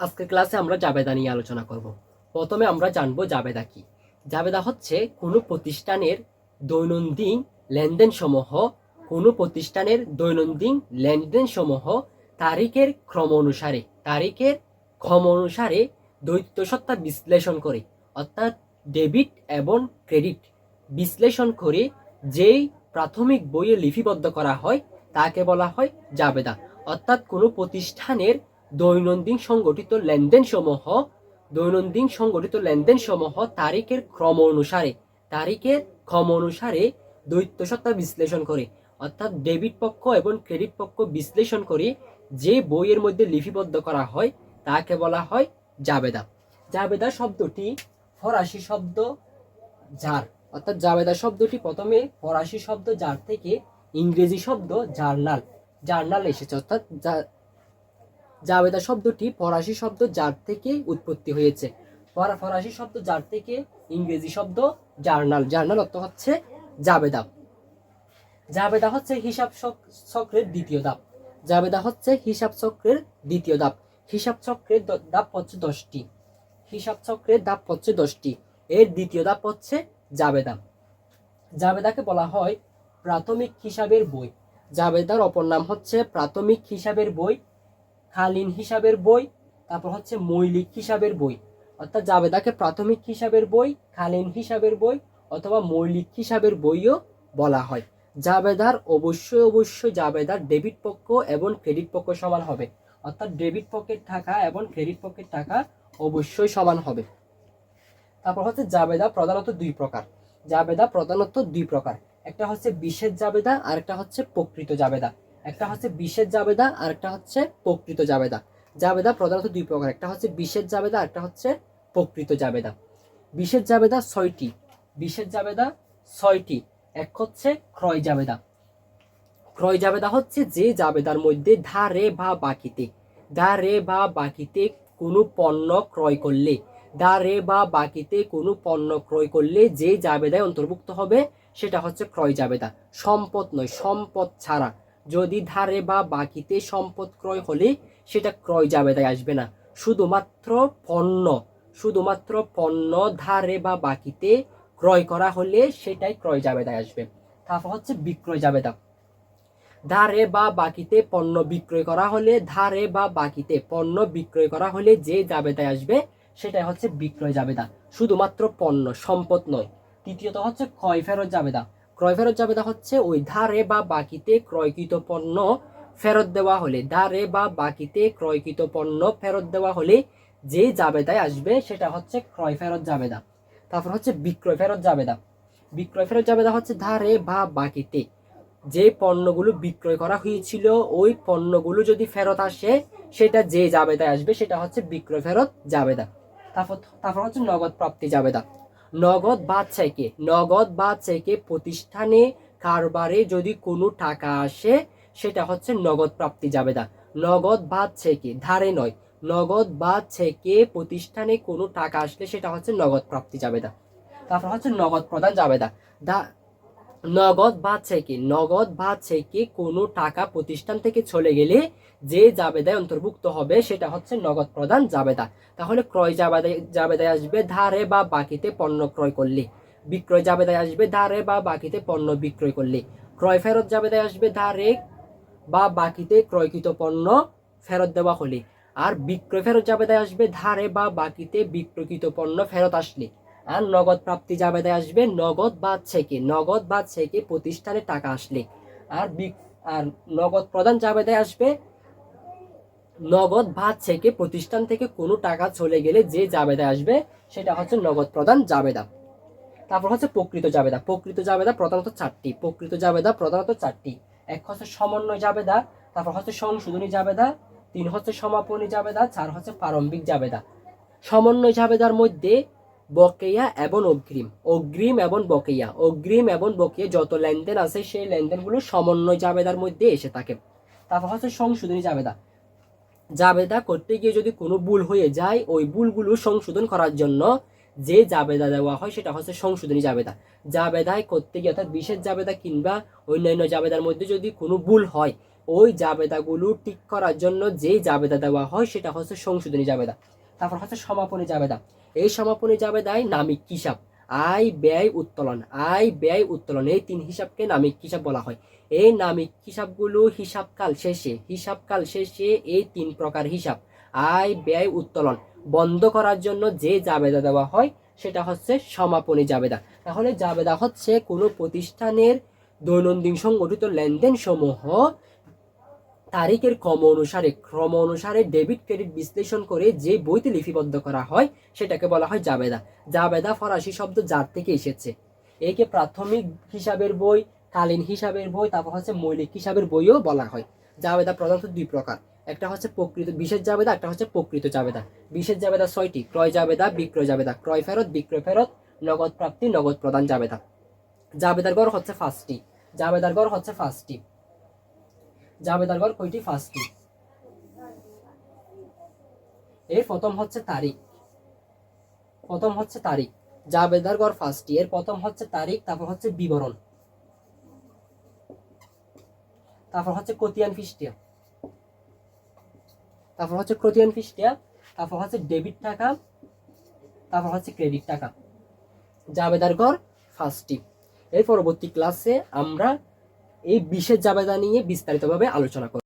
আজকের ক্লাসে আমরা জাবেদা নিয়ে আলোচনা করব। প্রথমে আমরা জানব জাবেদা কি। জাবেদা হচ্ছে কোনো প্রতিষ্ঠানের দৈনন্দিন লেনদেন সমূহ তারিখের ক্রম অনুসারে দ্বৈত সত্তা বিশ্লেষণ করে, অর্থাৎ ডেবিট এবং ক্রেডিট বিশ্লেষণ করে যেই প্রাথমিক বইয়ে লিপিবদ্ধ করা হয় তাকে বলা হয় জাবেদা। অর্থাৎ কোনো প্রতিষ্ঠানের দৈনন্দিন সংগঠিত লেনদেন সমূহ তারিখের ক্রম অনুসারে দ্বৈত সত্তা বিশ্লেষণ করে, অর্থাৎ ডেবিট পক্ষ এবং ক্রেডিট পক্ষ বিশ্লেষণ করে যে বইয়ের মধ্যে লিপিবদ্ধ করা হয় তাকে বলা হয় জাবেদা। জাবেদা শব্দটি ফরাসি শব্দ জার, অর্থাৎ জাবেদা শব্দটি প্রথমে ফরাসি শব্দ জার থেকে ইংরেজি শব্দ জার্নাল এসেছে। অর্থাৎ জাবেদা শব্দটি ফরাসি শব্দ জার থেকে উৎপত্তি হয়েছে। ফরাসি শব্দ জার থেকে ইংরেজি শব্দ জার্নাল অর্থ হচ্ছে জাবেদা। জাবেদা হচ্ছে হিসাব চক্রের দ্বিতীয় ধাপ। হিসাব চক্রের ধাপ হচ্ছে 10টি। এর দ্বিতীয় ধাপ হচ্ছে জাবেদা। জাবেদাকে বলা হয় প্রাথমিক হিসাবের বই। জাবেদার অপর নাম হচ্ছে প্রাথমিক হিসাবের বই, কালীন হিসাবের বই, তারপর হচ্ছে মৌলিক হিসাবের বই। অর্থাৎ জাবেদাকে প্রাথমিক হিসাবের বই, কালীন হিসাবের বই অথবা মৌলিক হিসাবের বইও বলা হয়। জাবেদার অবশ্যই জাবেদার ডেবিট পক্ষ এবং ক্রেডিট পক্ষ সমান হবে, অর্থাৎ ডেবিট পক্ষের টাকা এবং ক্রেডিট পক্ষের টাকা অবশ্যই সমান হবে। তারপর হচ্ছে জাবেদা প্রধানত দুই প্রকার। একটা হচ্ছে বিশেষ জাবেদা আর একটা হচ্ছে প্রকৃত জাবেদা। জাবেদা প্রধানত দুই প্রকার, একটা হচ্ছে বিশেষ জাবেদা আর একটা হচ্ছে প্রকৃত জাবেদা। বিশেষ জাবেদা ছয়টি। এক হচ্ছে ক্রয় জাবেদা হচ্ছে যে জাবেদার মধ্যে ধারে বা বাকিতে কোনো পণ্য ক্রয় করলে যে জাবেদায় অন্তর্ভুক্ত হবে সেটা হচ্ছে ক্রয় জাবেদা। সম্পদ নয়, সম্পদ ছাড়া। যদি ধারে বা বাকিতে সম্পদ ক্রয় হলে সেটা ক্রয় জাবেদায় আসবে না। শুধুমাত্র পণ্য ধারে বা বাকিতে ক্রয় করা হলে সেটাই ক্রয় জাবেদায় আসবে। তারপর হচ্ছে বিক্রয় জাবেদা। ধারে বা বাকিতে পণ্য বিক্রয় করা হলে যে জাবেদায় আসবে সেটাই হচ্ছে বিক্রয় জাবেদা, শুধুমাত্র পণ্য, সম্পদ নয়। তৃতীয়ত হচ্ছে ক্রয় ফেরত জাবেদা হচ্ছে ওই ধারে বা বাকিতে ক্রয়কৃত পণ্য ফেরত দেওয়া হলে যে জাবেদায় আসবে সেটা হচ্ছে ক্রয় ফেরত জাবেদা। তারপর হচ্ছে বিক্রয় ফেরত জাবেদা হচ্ছে ধারে বা বাকিতে যে পণ্যগুলো বিক্রয় করা হয়েছিল ওই পণ্যগুলো যদি ফেরত আসে সেটা যে জাবেদায় আসবে সেটা হচ্ছে বিক্রয় ফেরত জাবেদা। তারপর হচ্ছে নগদ প্রাপ্তি জাবেদা। নগদ বা চেকে প্রতিষ্ঠানে কারবারে যদি কোনো টাকা আসে সেটা হচ্ছে নগদ প্রাপ্তি জাবেদা। নগদ বা চেকে, ধারে নয়, নগদ বা চেকে প্রতিষ্ঠানে কোনো টাকা আসলে সেটা হচ্ছে নগদ প্রাপ্তি জাবেদা। তারপর হচ্ছে নগদ প্রদান জাবেদা। নগদ বা চেকে কোনো টাকা প্রতিষ্ঠান থেকে চলে গেলে যে জাবেদায় অন্তর্ভুক্ত হবে সেটা হচ্ছে নগদ প্রদান জাবেদা। তাহলে ক্রয় জাবেদায় আসবে ধারে বা বাকিতে পণ্য ক্রয় করলে, বিক্রয় জাবেদায় আসবে ধারে বা বাকিতে পণ্য বিক্রয় করলে, ক্রয় ফেরত জাবেদায় আসবে ধারে বা বাকিতে ক্রয়কৃত পণ্য ফেরত দেওয়া হলে, আর বিক্রয় ফেরত জাবেদায় আসবে ধারে বা বাকিতে বিক্রয়কৃত পণ্য ফেরত আসলে। আর নগদ প্রাপ্তি জাবেদায় আসবে নগদ বা চেকে প্রতিষ্ঠানে টাকা আসলে। আর নগদ প্রদান জাবেদায় আসবে নগদ বা চেকে প্রতিষ্ঠান থেকে কোনো টাকা চলে গেলে যে জাবেদায় আসবে সেটা হচ্ছে নগদ প্রদান জাবেদা। তারপর হচ্ছে প্রকৃত জাবেদা প্রধানত চারটি। এক হচ্ছে সমন্বয় জাবেদা, তারপর হচ্ছে সংশোধনী জাবেদা, 3 হচ্ছে সমাপনী জাবেদা, 4 হচ্ছে প্রারম্ভিক জাবেদা। সমন্বয় জাবেদার মধ্যে বকেয়া এবং অগ্রিম এবং বকেয়া যত লেনদেন আছে সেই লেনদেনগুলো সমন্বয় জাবেদার মধ্যে এসে থাকে। তারপর হচ্ছে সংশোধনী জাবেদা করতে গিয়ে যদি কোনো ভুল হয়ে যায় ওই ভুলগুলো সংশোধন করার জন্য যে জাবেদা দেওয়া হয় সেটা হচ্ছে সংশোধনী জাবেদায় করতে গিয়ে, অর্থাৎ বিশেষ জাবেদা কিংবা অন্যান্য জাবেদার মধ্যে যদি কোনো ভুল হয় ওই জাবেদাগুলো ঠিক করার জন্য যেই জাবেদা দেওয়া হয় সেটা হচ্ছে সংশোধনী জাবেদা। তারপর হচ্ছে সমাপনী জাবেদা। এই সমাপনী জাবেদায় নামিক হিসাব, আয় ব্যয় উত্তোলন, আয় ব্যয় উত্তোলন, এই 3 হিসাবকে নামিক হিসাব বলা হয়। এই নামিক হিসাবগুলো হিসাবকাল শেষে এই 3 প্রকার হিসাব আয় ব্যয় উত্তোলন বন্ধ করার জন্য যে জাবেদা দেওয়া হয় সেটা হচ্ছে সমাপনী জাবেদা। তাহলে জাবেদা হচ্ছে কোনো প্রতিষ্ঠানের দৈনন্দিন সংগঠিত লেনদেন সমূহ তারিখের ক্রম অনুসারে ডেবিট ক্রেডিট বিশ্লেষণ করে যে বইতে লিপিবদ্ধ করা হয় সেটাকে বলা হয় জাবেদা। জাবেদা ফরাসি শব্দ যার থেকে এসেছে। একে প্রাথমিক হিসাবের বই, কালীন হিসাবের বই, তারপর হচ্ছে মৌলিক হিসাবের বইও বলা হয়। জাবেদা প্রধানত 2 প্রকার, একটা হচ্ছে প্রকৃত বিশেষ জাবেদা, একটা হচ্ছে প্রকৃত জাবেদা। বিশেষ জাবেদা 6টি: ক্রয় জাবেদা, বিক্রয় জাবেদা, ক্রয় ফেরত, বিক্রয় ফেরত, নগদ প্রাপ্তি, নগদ প্রদান জাবেদা। জাবেদার গড় হচ্ছে 5টি। জাবেদার গড় হচ্ছে 5টি। জাবেদার গড় কয়টি? 5টি। এর প্রথম হচ্ছে তারিখ। জাবেদার গড় 5টি। এর প্রথম হচ্ছে তারিখ, তারপর হচ্ছে বিবরণ, তারপর হচ্ছে খতিয়ান পৃষ্ঠা, তারপর হচ্ছে ডেবিট টাকা, তারপর হচ্ছে ক্রেডিট টাকা। জাবেদার গড় 5টি। এর পরবর্তী ক্লাসে আমরা এই বিশেষ জাবেদা নিয়ে বিস্তারিতভাবে আলোচনা করব।